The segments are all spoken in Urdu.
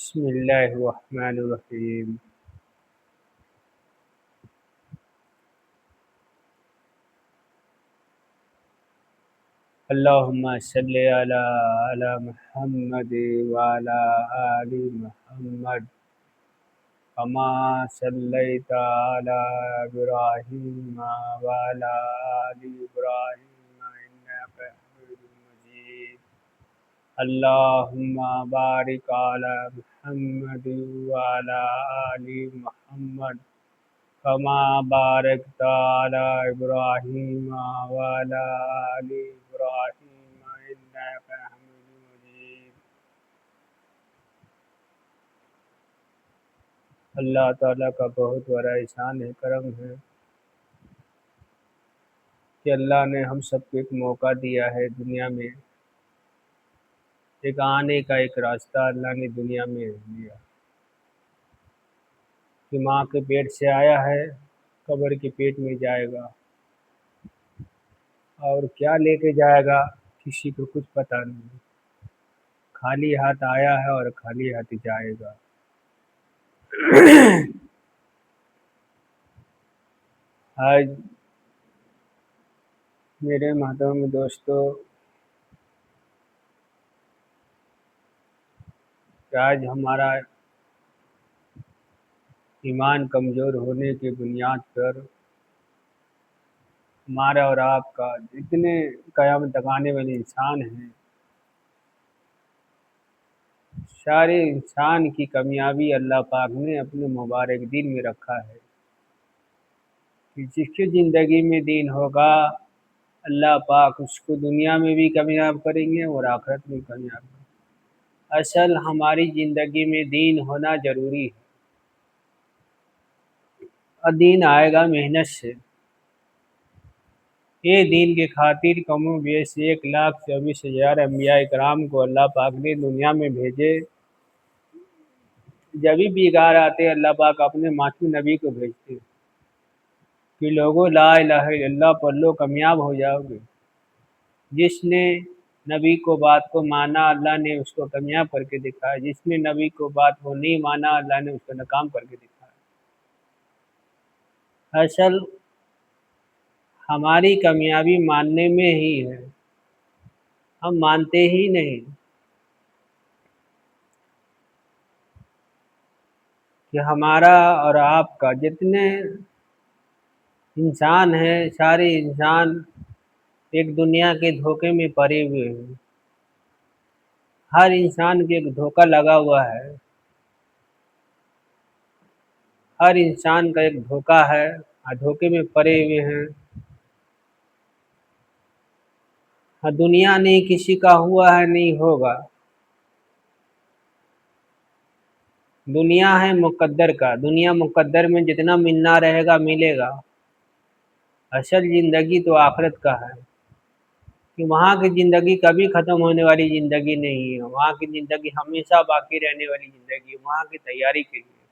بسم اللہ الرحمن الرحیم۔ اللہم صلی علی محمد وعلی آل محمد کما صلیت علی ابراہیم وعلی آل ابراہیم انک حمید مجید۔ اللہم بارک علی محمد وعلی آل محمد کما بارکت علی ابراہیم وعلی آل ابراہیم انک حمید مجید۔ اللہ تعالیٰ کا بہت بڑا احسان ہے، کرم ہے کہ اللہ نے ہم سب کو ایک موقع دیا ہے دنیا میں، ایک آنے کا ایک راستہ اللہ نے دنیا میں دیا کہ ماں کے پیٹ سے آیا ہے، قبر کے پیٹ میں جائے گا، اور کیا لے کے جائے گا کسی کو کچھ پتہ نہیں۔ خالی ہاتھ آیا ہے اور خالی ہاتھ جائے گا۔ آج میرے محترم دوستو، کہ آج ہمارا ایمان کمزور ہونے کی بنیاد پر ہمارا اور آپ کا جتنے قیامت تک آنے والے انسان ہیں، سارے انسان کی کامیابی اللہ پاک نے اپنے مبارک دین میں رکھا ہے کہ جس کی زندگی میں دین ہوگا اللہ پاک اس کو دنیا میں بھی کامیاب کریں گے اور آخرت میں کامیاب کریں گے۔ اصل ہماری زندگی میں دین ہونا ضروری ہے، اور دین آئے گا محنت سے۔ یہ دین کے خاطر کم و بیش 1,24,000 انبیاء کرام کو اللہ پاک نے دنیا میں بھیجے۔ جب بھی بیگار آتے اللہ پاک اپنے معصوم نبی کو بھیجتے کہ لوگوں لا الہ الا اللہ پڑھ لو کامیاب ہو جاؤ گے۔ جس نے نبی کو بات کو مانا اللہ نے اس کو کامیاب کر کے دکھایا، جس نے نبی کو بات کو نہیں مانا اللہ نے اس کو ناکام کر کے دکھایا۔ اصل ہماری کامیابی ماننے میں ہی ہے، ہم مانتے ہی نہیں کہ ہمارا اور آپ کا جتنے انسان ہیں، سارے انسان ایک دنیا کے دھوکے میں پڑے ہوئے ہیں۔ ہر انسان کے ایک دھوکہ لگا ہوا ہے، ہر انسان کا ایک دھوکہ ہے، دھوکے میں پڑے ہوئے ہیں۔ دنیا نہیں کسی کا ہوا ہے، نہیں ہوگا۔ دنیا ہے مقدر کا، دنیا مقدر میں جتنا ملنا رہے گا ملے گا۔ اصل زندگی تو آخرت کا ہے کہ وہاں کی زندگی کبھی ختم ہونے والی زندگی نہیں ہے، وہاں کی زندگی ہمیشہ باقی رہنے والی زندگی ہے۔ وہاں کی تیاری کے لیے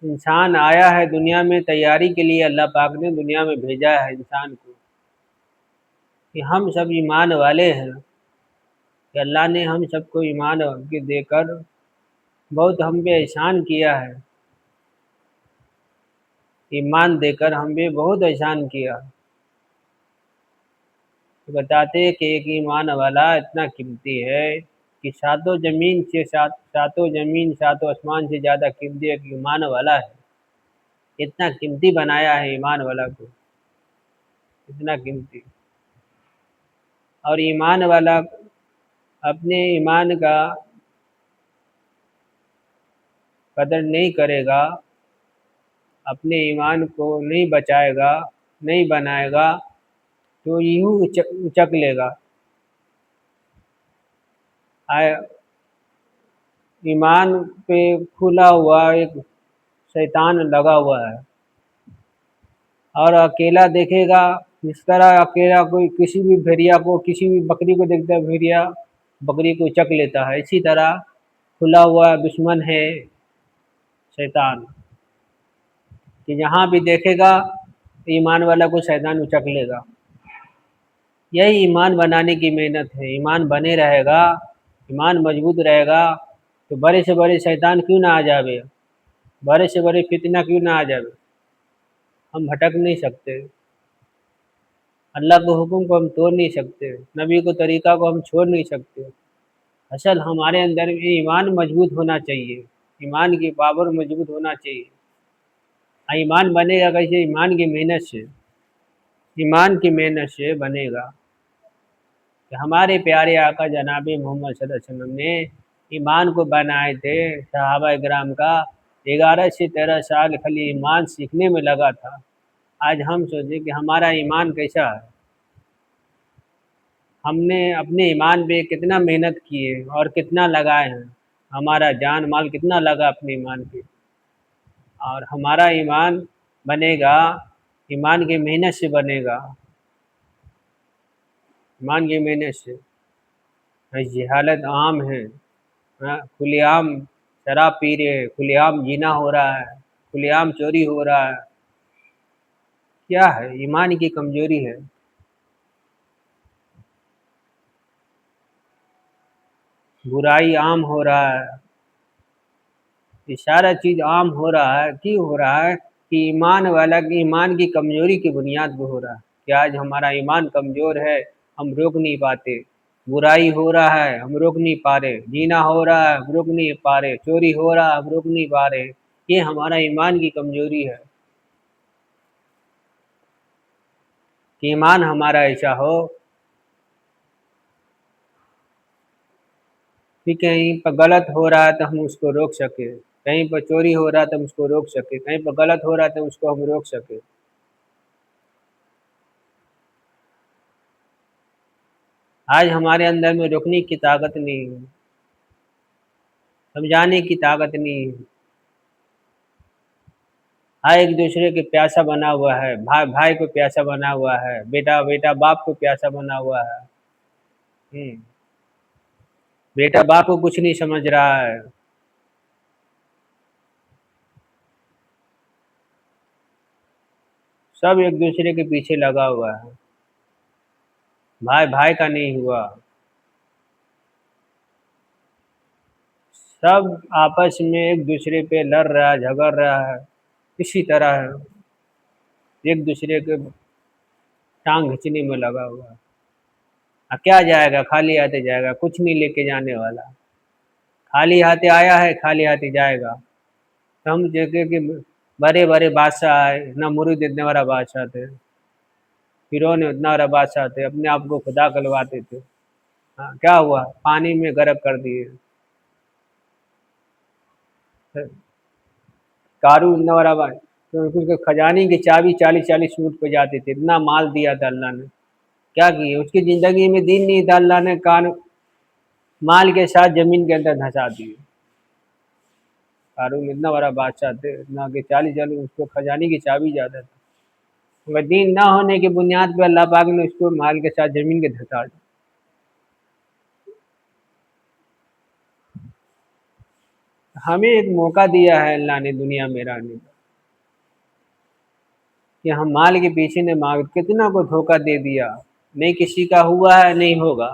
انسان آیا ہے دنیا میں، تیاری کے لیے اللہ پاک نے دنیا میں بھیجا ہے انسان کو کہ ہم سب ایمان والے ہیں، کہ اللہ نے ہم سب کو ایمان کے دے کر بہت ہم پہ احسان کیا ہے، ایمان دے کر ہم پہ بہت احسان کیا۔ بتاتے کہ ایک ایمان والا اتنا قیمتی ہے کہ ساتوں زمین ساتوں آسمان سے زیادہ قیمتی ایک ایمان والا ہے۔ اتنا قیمتی بنایا ہے ایمان والا کو، اتنا قیمتی۔ اور ایمان والا اپنے ایمان کا قدر نہیں کرے گا، اپنے ایمان کو نہیں بچائے گا، نہیں بنائے گا، تو یوں اچک لے گا۔ ایمان پہ کھلا ہوا ایک شیطان لگا ہوا ہے، اور اکیلا دیکھے گا، جس طرح اکیلا کوئی کسی بھی بھیڑیا کو، کسی بھی بکری کو دیکھتا ہے، بھیڑیا بکری کو چک لیتا ہے، اسی طرح کھلا ہوا دشمن ہے شیطان، کہ جہاں بھی دیکھے گا ایمان والا کو شیطان اچک لے گا۔ یہی ایمان بنانے کی محنت ہے۔ ایمان بنے رہے گا، ایمان مضبوط رہے گا تو بڑے سے بڑے شیطان کیوں نہ آ جاوے، بڑے سے بڑے فتنہ کیوں نہ آ جاوے، ہم بھٹک نہیں سکتے، اللہ کے حکم کو ہم توڑ نہیں سکتے، نبی کو طریقہ کو ہم چھوڑ نہیں سکتے۔ اصل ہمارے اندر بھی ایمان مضبوط ہونا چاہیے، ایمان کی پاور مضبوط ہونا چاہیے۔ ایمان بنے گا کیسے؟ ایمان کی محنت سے، ایمان کی محنت سے بنے گا کہ ہمارے پیارے آقا جناب محمد صلی اللہ علیہ وسلم نے ایمان کو بنائے تھے، صحابہ کرام کا 11 سے 13 سال خالی ایمان سیکھنے میں لگا تھا۔ آج ہم سوچیں کہ ہمارا ایمان کیسا ہے، ہم نے اپنے ایمان پہ کتنا محنت کی ہے اور کتنا لگائے ہیں، ہمارا جان مال کتنا لگا اپنے ایمان پہ، اور ہمارا ایمان بنے گا، ایمان کی محنت سے بنے گا، ایمان کی محنت سے۔ جہالت عام ہے، کھلے عام شراب پی رہے ہیں، کھلے عام زنا ہو رہا ہے، کھلے عام چوری ہو رہا ہے، کیا ہے؟ ایمان کی کمزوری ہے۔ برائی عام ہو رہا ہے، یہ سارا چیز عام ہو رہا ہے، کیوں ہو رہا ہے؟ کہ ایمان والا کی ایمان کی کمزوری کی بنیاد پہ ہو رہا ہے، کہ آج ہمارا ایمان کمزور ہے، ہم روک نہیں پاتے، برائی ہو رہا ہے ہم روک نہیں پا رہے، زنا ہو رہا ہے ہم روک نہیں پا رہے، چوری ہو رہا ہے ہم روک نہیں پا رہے، یہ ہمارا ایمان کی کمزوری ہے۔ کہ ایمان ہمارا ایسا ہو کہ کہیں پر غلط ہو رہا ہے تو ہم اس کو روک سکیں، کہیں پر چوری ہو رہا ہے تو ہم اس کو روک سکیں، کہیں پر غلط ہو رہا ہے تو اس کو ہم روک سکیں۔ آج ہمارے اندر میں روکنے کی طاقت نہیں ہے، سمجھانے کی طاقت نہیں ہے، ہر ایک دوسرے کے پیاسا بنا ہوا ہے، بھائی بھائی کو پیاسا بنا ہوا ہے، بیٹا بیٹا باپ کو پیاسا بنا ہوا ہے، بیٹا باپ کو کچھ نہیں سمجھ رہا ہے، سب ایک دوسرے کے پیچھے لگا ہوا ہے، بھائی بھائی کا نہیں ہوا، سب آپس میں ایک دوسرے پہ لڑ رہا ہے، جھگڑ رہا ہے، اسی طرح ہے، ایک دوسرے کے ٹانگ کھینچنے میں لگا ہوا ہے۔ کیا جائے گا؟ خالی ہاتھ جائے گا، کچھ نہیں لے کے جانے والا، خالی ہاتھ آیا ہے خالی ہاتھ جائے گا۔ تو ہم دیکھیں کہ بڑے بڑے بادشاہ آئے، نمرود اتنا بڑا بادشاہ تھے، فرعون اتنا بڑا بادشاہ تھے، اپنے آپ کو خدا کہلواتے تھے، کیا ہوا؟ پانی میں غرق کر دیے۔ قارون اتنا بڑا اس کے خزانے کی چابی 40 اونٹ پہ جاتے تھے، اتنا مال دیا تھا اللہ نے، کیا کیے؟ اس کی زندگی میں دین نہیں تھا، اللہ نے کان مال کے ساتھ زمین کے اندر دھنسا دیے۔ قارون اتنا بڑا بادشاہ تھے، اتنا کہ 40 اس کو خزانے کی چابی زیادہ تھا، مگر دین نہ ہونے کی بنیاد پہ اللہ پاک نے اس کو مال کے ساتھ زمین کے دھنسا دیا۔ ہمیں ایک موقع دیا ہے اللہ نے دنیا میں رہنے کا، کہ ہم مال کے پیچھے نے مانگ، کتنا کو دھوکہ دے دیا، نہیں کسی کا ہوا ہے نہیں ہوگا۔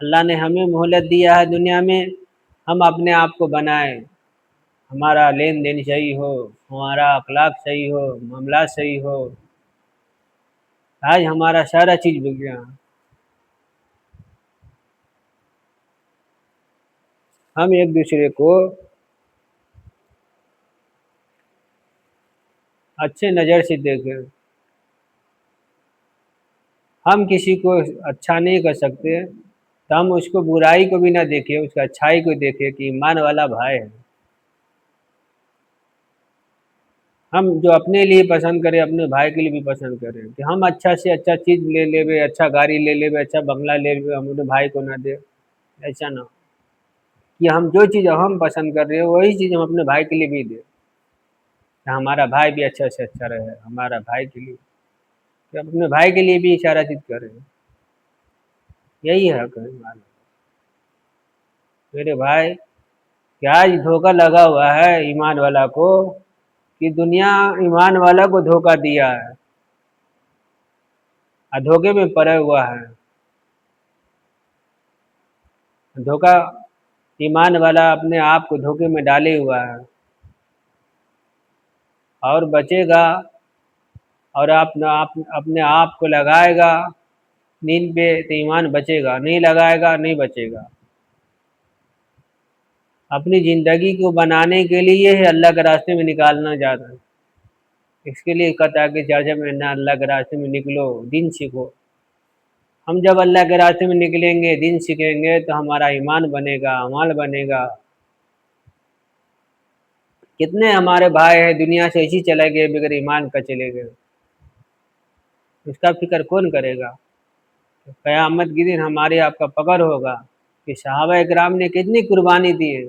اللہ نے ہمیں مہلت دیا ہے دنیا میں، ہم اپنے آپ کو بنائیں، ہمارا لین دین صحیح ہو، ہمارا اخلاق صحیح ہو، معاملات صحیح ہو۔ آج ہمارا سارا چیز بک گیا، ہم ایک دوسرے کو اچھے نظر سے دیکھیں، ہم کسی کو اچھا نہیں کر سکتے تو ہم اس کو برائی کو بھی نہ دیکھیں، اس کا اچھائی کو دیکھیں کہ ایمان والا بھائی ہے۔ ہم جو اپنے لیے پسند کریں اپنے بھائی کے لیے بھی پسند کریں، کہ ہم اچھا سے اچھا چیز لے لے، اچھا گاڑی لے لے، اچھا بنگلہ لے لے، ہم اپنے بھائی کو نہ دے، ایسا نہ ہو کہ ہم جو چیز ہم پسند کر رہے ہیں وہی چیز ہم اپنے بھائی کے لیے بھی دیں، کہ ہمارا بھائی بھی اچھا سے اچھا رہے، ہمارا بھائی کے لیے، کہ اپنے بھائی کے لیے بھی سارا چیز کریں، یہی ہے کہ میرے بھائی کہ آج دھوکہ لگا ہوا ہے ایمان والا کو، کہ دنیا ایمان والا کو دھوکہ دیا ہے اور دھوکے میں پڑا ہوا ہے۔ دھوکا ایمان والا اپنے آپ کو دھوکے میں ڈالے ہوا ہے، اور بچے گا اور اپنے آپ کو لگائے گا نیند پہ تو ایمان بچے گا، نہیں لگائے گا نہیں بچے گا۔ اپنی زندگی کو بنانے کے لیے ہی اللہ کے راستے میں نکالنا چاہتا ہے، اس کے لیے کہتا ہے کہ چاچا میں نہ اللہ کے راستے میں نکلو، دین سیکھو۔ ہم جب اللہ کے راستے میں نکلیں گے، دین سیکھیں گے، تو ہمارا ایمان بنے گا، اعمال بنے گا۔ کتنے ہمارے بھائی ہیں دنیا سے ایسی چلے گئے بغیر ایمان کا چلے گئے، اس کا فکر کون کرے گا؟ قیامت کے دن ہمارے آپ کا پکڑ ہوگا کہ صحابہ اکرام نے کتنی قربانی دی ہے،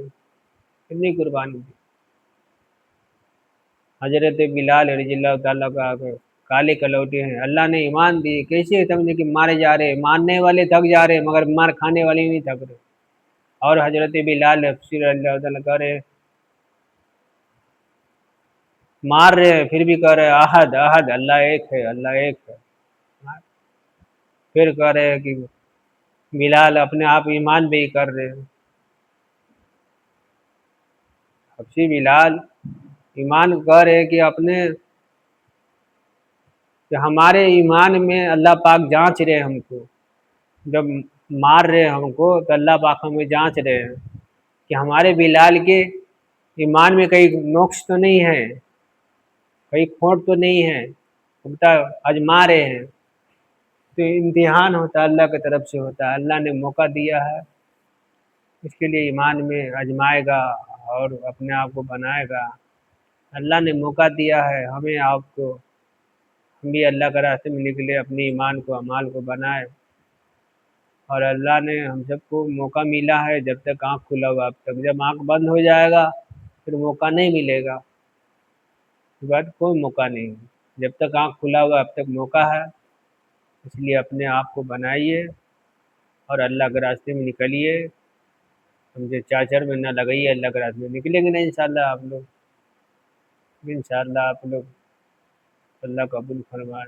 کتنی قربانی دی۔ حضرت بلال رضی اللہ تعالیٰ کا کالے کلوٹے ہیں، اللہ نے ایمان دی، کیسے سمجھے کہ مارے جا رہے، مارنے والے تھک جا رہے مگر مار کھانے والے نہیں تھک رہے۔ اور حضرت بلال رضی اللہ تعالیٰ کہہ رہے مار رہے ہیں پھر بھی کہہ رہے احد احد، اللہ ایک ہے، اللہ ایک ہے۔ پھر کہہ رہے ہیں کہ بلال اپنے آپ ایمان بھی کر رہے ہیں، حبشی بلال ایمان کہہ رہے کہ اپنے کہ ہمارے ایمان میں اللہ پاک جانچ رہے ہم کو، جب مار رہے ہم کو تو اللہ پاک ہمیں جانچ رہے ہیں کہ ہمارے بلال کے ایمان میں کئی نقص تو نہیں ہے، کئی کھوٹ تو نہیں ہے، الٹا آزما رہے ہیں۔ تو امتحان ہوتا ہے اللہ کی طرف سے ہوتا ہے، اللہ نے موقع دیا ہے، اس کے لیے ایمان میں آزمائے گا اور اپنے آپ کو بنائے گا۔ اللہ نے موقع دیا ہے ہمیں آپ کو، ہم بھی اللہ کے راستے میں نکلے، اپنے ایمان کو اعمال کو بنائے، اور اللہ نے ہم سب کو موقع ملا ہے جب تک آنکھ کھلا ہوا اب تک، جب آنکھ بند ہو جائے گا پھر موقع نہیں ملے گا، اس بعد کوئی موقع نہیں ہے، جب تک آنکھ کھلا ہوا اب تک موقع ہے۔ اس لیے اپنے آپ کو بنائیے اور اللہ کے راستے میں نکلیے، سمجھے چاچر میں نہ لگائیے، اللہ کے راستے میں نکلیں گے نا انشاءاللہ آپ لوگ، انشاءاللہ آپ لوگ، اللہ قبول فرمائے۔